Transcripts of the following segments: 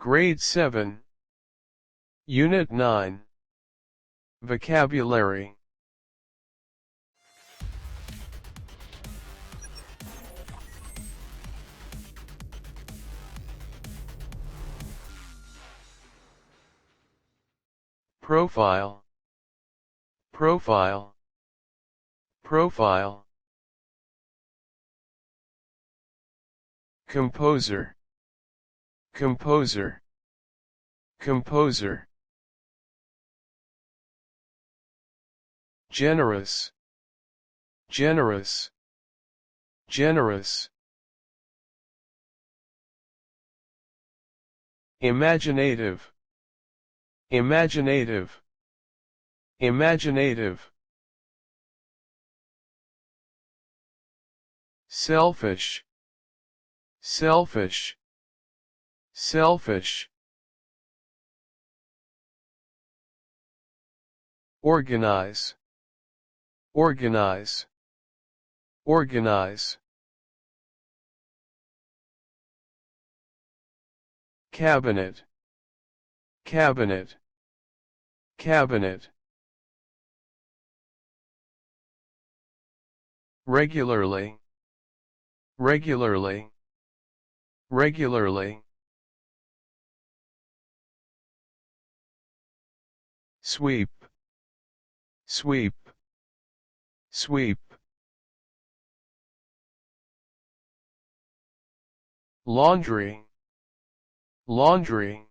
Grade 7, Unit 9, Vocabulary. Profile, profile, profile. Composer, composer, composer. Generous, generous, generous. Imaginative, imaginative, imaginative. Selfish, selfish, selfish. Organize, organize, organize. Cabinet, cabinet, cabinet. Regularly, regularly, regularly. Sweep, sweep, sweep. Laundry, laundry,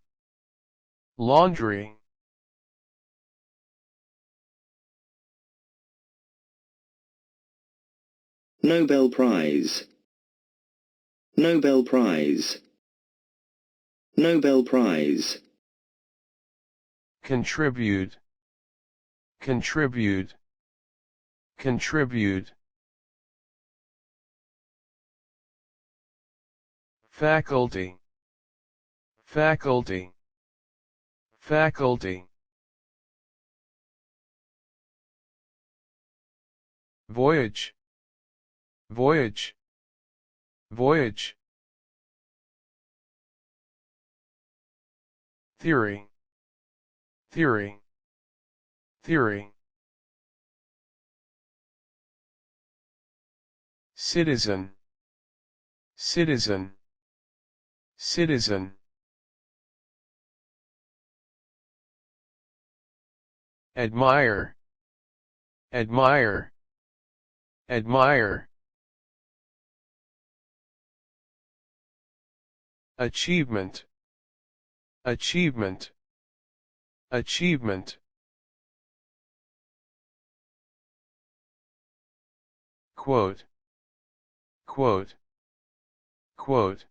laundry. Nobel Prize, Nobel Prize, Nobel Prize. Contribute, contribute, contribute. Faculty, faculty, faculty. Voyage, voyage, voyage. Theory, theory, theory. Citizen, citizen, citizen. Admire, admire, admire. Achievement, achievement, achievement. Quote, quote, quote.